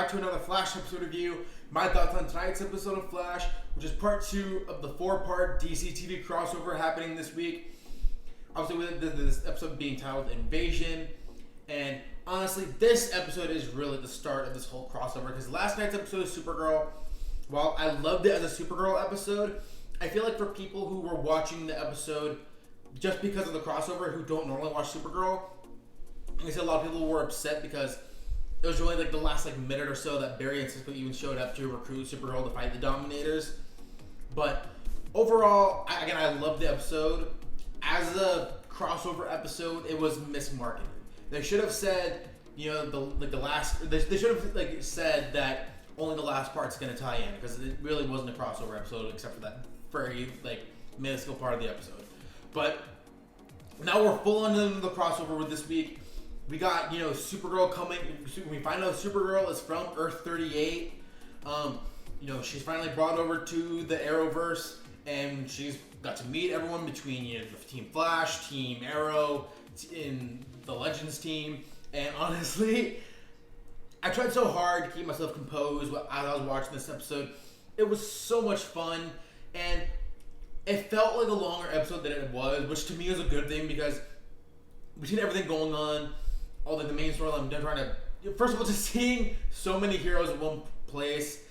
back to another Flash episode review. My thoughts on tonight's episode of Flash, which is part 2 of the 4-part DCTV crossover happening this week. Obviously, with this episode being titled Invasion. And honestly, this episode is really the start of this whole crossover, because last night's episode of Supergirl, while I loved it as a Supergirl episode, I feel like for people who were watching the episode just because of the crossover, who don't normally watch Supergirl, I see a lot of people were upset because it was really like the last minute or so that Barry and Cisco even showed up to recruit Supergirl to fight the Dominators. But overall, I loved the episode. As a crossover episode, it was mismarketed. They should have said, they should have said that only the last part's going to tie in, because it really wasn't a crossover episode except for that very minuscule part of the episode. But now we're full on into the crossover with this week. We got, Supergirl coming. We find out Supergirl is from Earth 38. She's finally brought over to the Arrowverse, and she's got to meet everyone between, Team Flash, Team Arrow, in the Legends team. And honestly, I tried so hard to keep myself composed as I was watching this episode. It was so much fun, and it felt like a longer episode than it was, which to me is a good thing, because between everything going on, all the main storyline, I'm trying to, first of all, just seeing so many heroes in one place,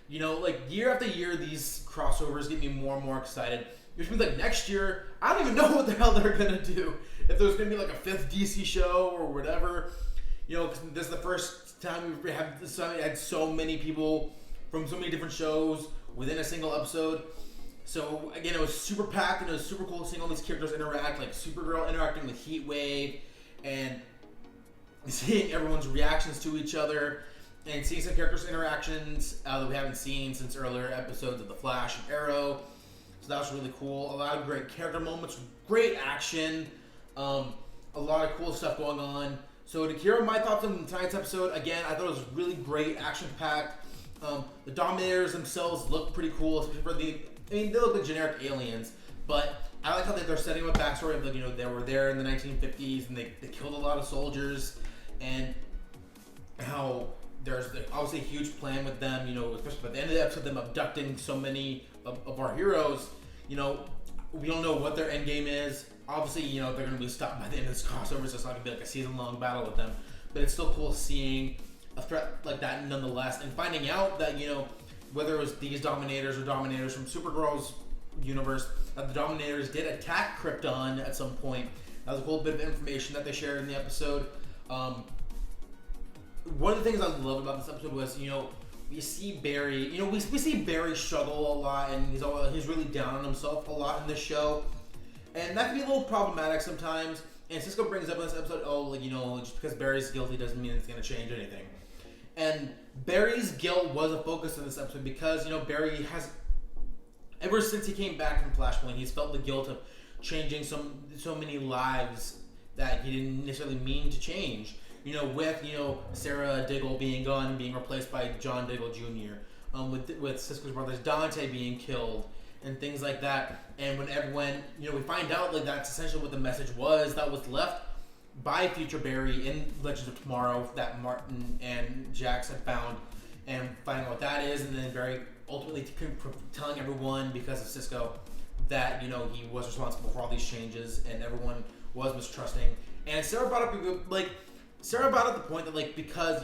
year after year, these crossovers get me more and more excited. Which means next year, I don't even know what the hell they're gonna do. If there's gonna be a 5th DC show or whatever, because this is the first time we've had so many people from so many different shows within a single episode. So again, it was super packed, and it was super cool seeing all these characters interact, like Supergirl interacting with Heatwave, and seeing everyone's reactions to each other, and seeing some characters' interactions that we haven't seen since earlier episodes of The Flash and Arrow. So that was really cool. A lot of great character moments, great action, a lot of cool stuff going on. So to hear my thoughts on tonight's episode, again, I thought it was really great, action-packed. The Dominators themselves look pretty cool, especially for they look like generic aliens, but I like how they're setting up a backstory of, they were there in the 1950s, and they killed a lot of soldiers, and how there's obviously a huge plan with them, especially by the end of the episode, them abducting so many of our heroes. We don't know what their end game is. Obviously, they're going to be stopped by the end of this crossover, so it's not going to be a season-long battle with them, but it's still cool seeing a threat like that nonetheless, and finding out that, whether it was these Dominators or Dominators from Supergirl's universe, that the Dominators did attack Krypton at some point. That was a cool bit of information that they shared in the episode. One of the things I loved about this episode was, we see Barry, we see Barry struggle a lot, and he's really down on himself a lot in this show. And that can be a little problematic sometimes. And Cisco brings up in this episode, just because Barry's guilty doesn't mean it's going to change anything. And Barry's guilt was a focus in this episode because, Barry has, ever since he came back from Flashpoint, he's felt the guilt of changing so many lives that he didn't necessarily mean to change. With, Sarah Diggle being gone and being replaced by John Diggle Jr., with Cisco's brothers Dante being killed, and things like that. And when we find out, that's essentially what the message was that was left by future Barry in Legends of Tomorrow that Martin and Jax had found, and finding out what that is, and then Barry ultimately telling everyone, because of Cisco, that, he was responsible for all these changes, and everyone was mistrusting. And Sarah brought up the point that, because,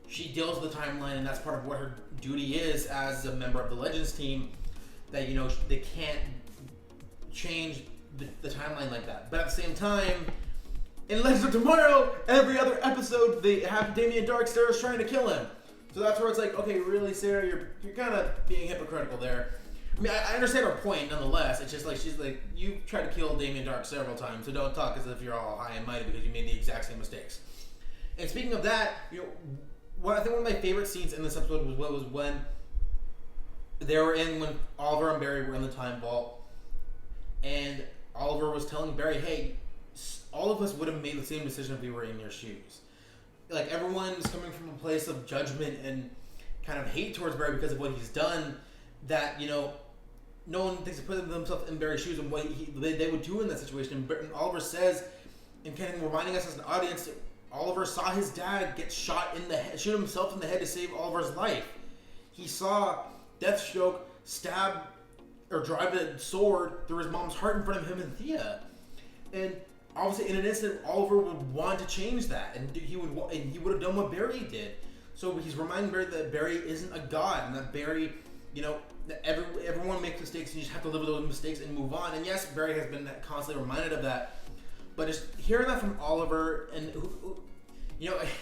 she deals with the timeline, and that's part of what her duty is as a member of the Legends team, that, they can't change the timeline like that. But at the same time, in Legends of Tomorrow, every other episode, they have Damien Dark, Sarah's trying to kill him. So that's where it's okay, really, Sarah, you're kind of being hypocritical there. I mean, I understand her point, nonetheless. It's just she's you tried to kill Damien Dark several times, so don't talk as if you're all high and mighty because you made the exact same mistakes. And speaking of that, I think one of my favorite scenes in this episode was when when Oliver and Barry were in the time vault, and Oliver was telling Barry, hey, all of us would have made the same decision if we were in your shoes. Everyone's coming from a place of judgment and kind of hate towards Barry because of what he's done, that, no one thinks to put themselves in Barry's shoes and what they would do in that situation. And Oliver says, and kind of reminding us as an audience, Oliver saw his dad get shot in the head, shoot himself in the head to save Oliver's life. He saw Deathstroke stab or drive a sword through his mom's heart in front of him and Thea. And obviously, in an instant, Oliver would want to change that, and he would have done what Barry did. So he's reminding Barry that Barry isn't a god, and that Barry, that everyone makes mistakes, and you just have to live with those mistakes and move on. And yes, Barry has been constantly reminded of that. But just hearing that from Oliver, and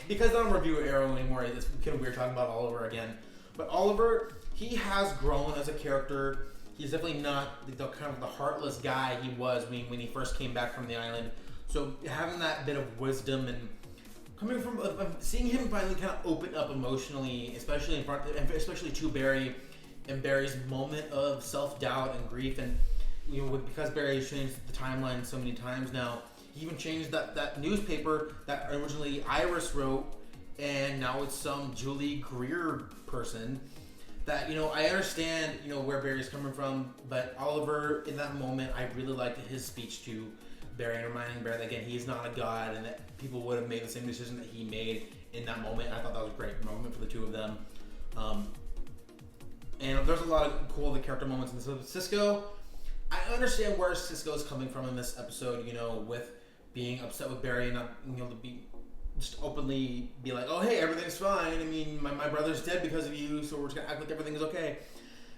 because I don't review Arrow anymore, it's kind of weird talking about Oliver again. But Oliver, he has grown as a character. He's definitely not the kind of the heartless guy he was when he first came back from the island. So having that bit of wisdom and coming from seeing him finally kind of open up emotionally, especially to Barry, and Barry's moment of self-doubt and grief, and because Barry has changed the timeline so many times now, he even changed that newspaper that originally Iris wrote, and now it's some Julie Greer person. That I understand where Barry's coming from, but Oliver in that moment, I really liked his speech to Barry, reminding Barry that again he's not a god, and that people would have made the same decision that he made in that moment. I thought that was a great moment for the two of them. And there's a lot of cool character moments in this episode. Cisco, I understand where Cisco's coming from in this episode. With being upset with Barry and not to be just openly be like, oh hey, everything's fine. I mean, my brother's dead because of you, so we're just gonna act like everything is okay.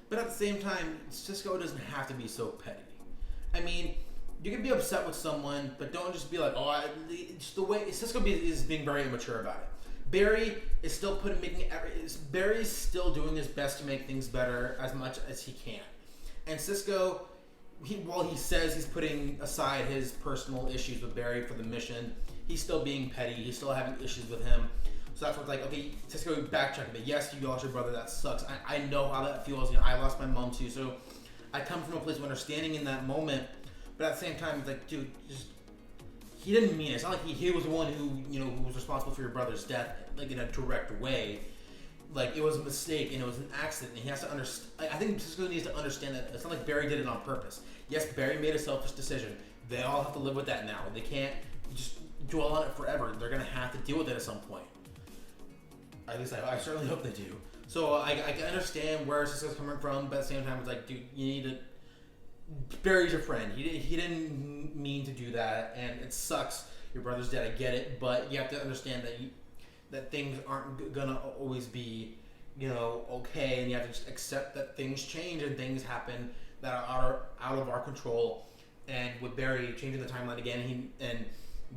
But at the same time, Cisco doesn't have to be so petty. I mean, you can be upset with someone, but don't just be like, just the way Cisco is being very immature about it. Barry is still Barry's still doing his best to make things better as much as he can. And Cisco, while he says he's putting aside his personal issues with Barry for the mission, he's still being petty. He's still having issues with him. So that's what's like, okay, Cisco, backtracking. But yes, you lost your brother. That sucks. I know how that feels. I lost my mom too. So I come from a place of understanding in that moment. But at the same time, it's like, dude, he didn't mean it. It's not like he was the one who was responsible for your brother's death, like in a direct way. Like, it was a mistake and it was an accident, and he has to understand. I think Cisco needs to understand that it's not like Barry did it on purpose. Yes, Barry made a selfish decision. They all have to live with that now. They can't just dwell on it forever. They're gonna have to deal with it at some point. At least I certainly hope they do. So I can understand where Cisco's coming from, but at the same time, it's like, dude, you need to. Barry's your friend. He didn't mean to do that, and it sucks. Your brother's dead. I get it, but you have to understand that things aren't gonna always be, okay, and you have to just accept that things change and things happen that are out of our control. And with Barry changing the timeline again, and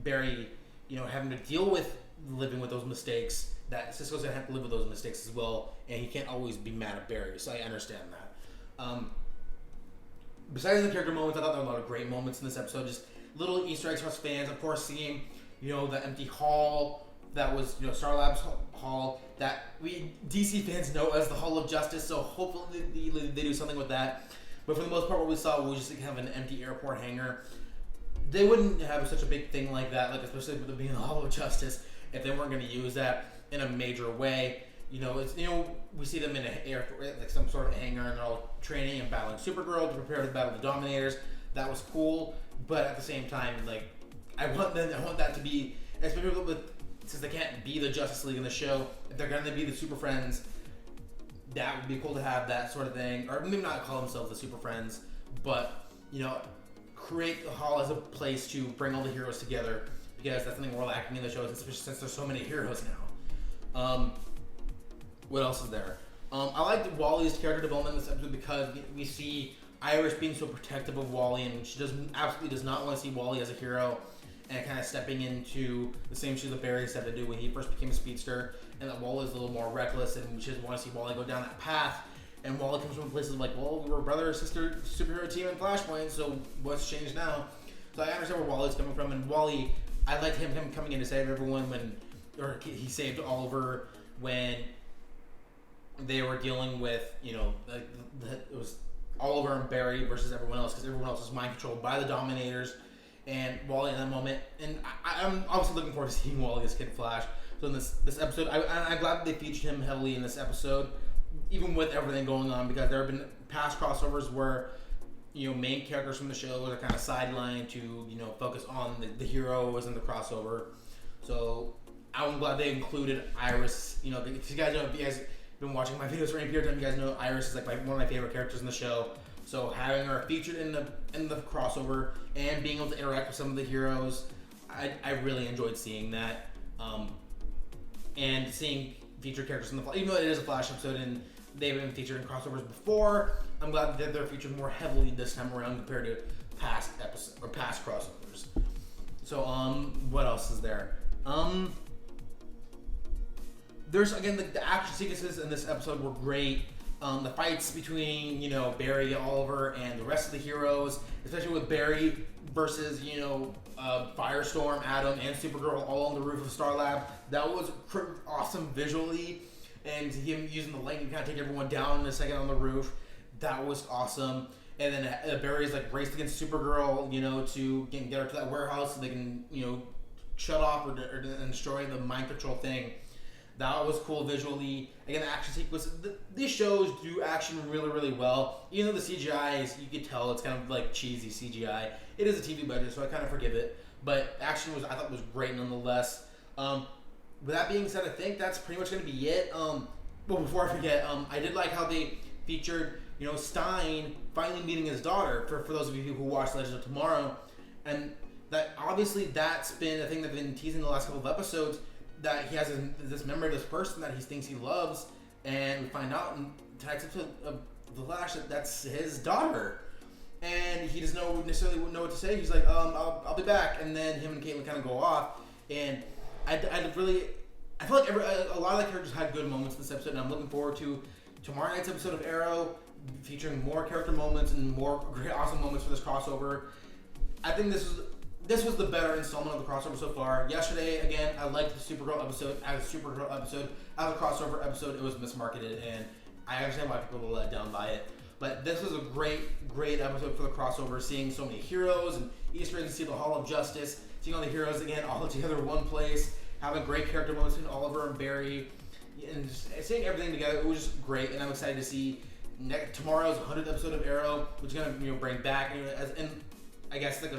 Barry, having to deal with living with those mistakes, that Cisco's gonna have to live with those mistakes as well, and he can't always be mad at Barry. So I understand that. Besides the character moments, I thought there were a lot of great moments in this episode. Just little Easter eggs for us fans. Of course, seeing the empty hall that was Star Labs hall that we DC fans know as the Hall of Justice. So hopefully they do something with that. But for the most part, what we saw was just kind of an empty airport hangar. They wouldn't have such a big thing like that, like especially with it being the Hall of Justice, if they weren't going to use that in a major way. We see them in an airport, like some sort of hangar, and they're all training and battling Supergirl to prepare to battle the Dominators. That was cool, but at the same time, like, I want that to be, especially since they can't be the Justice League in the show, if they're going to be the Super Friends, that would be cool to have that sort of thing, or maybe not call themselves the Super Friends, but create the hall as a place to bring all the heroes together, because that's something we're lacking in the show, especially since there's so many heroes now. What else is there? I liked Wally's character development in this episode because we see Iris being so protective of Wally, and she absolutely does not want to see Wally as a hero, and kind of stepping into the same shoes that Barry stepped into when he first became a speedster, and that Wally is a little more reckless, and she doesn't want to see Wally go down that path. And Wally comes from places like, well, we were brother or sister superhero team in Flashpoint, so what's changed now? So I understand where Wally's coming from, and Wally, I liked him coming in to save everyone he saved Oliver when they were dealing with, it was Oliver and Barry versus everyone else, because everyone else was mind controlled by the Dominators, and Wally in that moment. And I'm obviously looking forward to seeing Wally as Kid Flash. So in this episode, I'm glad they featured him heavily in this episode, even with everything going on, because there have been past crossovers where main characters from the show are kind of sidelined to focus on the heroes and the crossover. So I'm glad they included Iris. You know, if you guys know, if you guys have been watching my videos for any period of time, you guys know Iris is like one of my favorite characters in the show. So having her featured in the crossover and being able to interact with some of the heroes, I really enjoyed seeing that. And seeing featured characters in the Flash, even though it is a Flash episode and they've been featured in crossovers before, I'm glad that they're featured more heavily this time around compared to past episodes or past crossovers. So what else is there? There's again the action sequences in this episode were great. The fights between, you know, Barry, Oliver, and the rest of the heroes, especially with Barry versus, you know, Firestorm, Atom, and Supergirl all on the roof of Star Lab. That was awesome visually, and him using the lightning to kind of take everyone down in a second on the roof. That was awesome. And then Barry's like raced against Supergirl, you know, to get her to that warehouse so they can, you know, shut off or destroy the mind control thing. That was cool visually. Again, the action sequence. These shows do action really, really well. Even though the CGI is, you could tell it's kind of like cheesy CGI. It is a TV budget, so I kind of forgive it. But action I thought was great nonetheless. With that being said, I think that's pretty much going to be it. Well, before I forget, I did like how they featured, you know, Stein finally meeting his daughter. For those of you who watch Legends of Tomorrow, and that obviously that's been a thing that they've been teasing the last couple of episodes. That he has this memory of this person that he thinks he loves, and we find out in tonight's episode of The Flash that that's his daughter, and he doesn't necessarily know what to say. He's like, I'll be back, and then him and Caitlin kind of go off, and I feel like a lot of the characters had good moments in this episode, and I'm looking forward to tomorrow night's episode of Arrow, featuring more character moments and more great, awesome moments for this crossover. I think this was the better installment of the crossover so far. Yesterday, again, I liked the Supergirl episode. As a Supergirl episode, as a crossover episode, it was mismarketed, and I understand why people were let down by it. But this was a great episode for the crossover, seeing so many heroes and Easter eggs, see the Hall of Justice, seeing all the heroes again all together in one place, having great character moments between Oliver and Barry, and just seeing everything together. It was just great, and I'm excited to see tomorrow's 100th episode of Arrow, which is going to bring back, and I guess like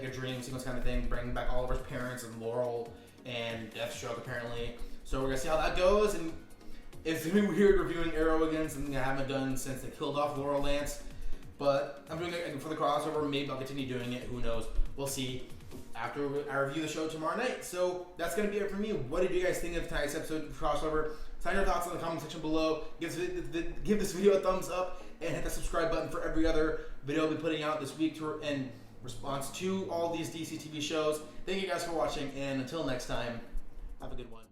a dream sequence kind of thing, bringing back Oliver's parents and Laurel and Deathstroke apparently. So we're gonna see how that goes, and it's gonna be weird reviewing Arrow again, something I haven't done since they killed off Laurel Lance. But I'm doing it for the crossover. Maybe I'll continue doing it. Who knows? We'll see after I review the show tomorrow night. So that's gonna be it from me. What did you guys think of tonight's episode of crossover? Sign your thoughts in the comment section below. Give this video a thumbs up and hit the subscribe button for every other video I'll be putting out this week and response to all these DCTV shows. Thank you guys for watching, and until next time, have a good one.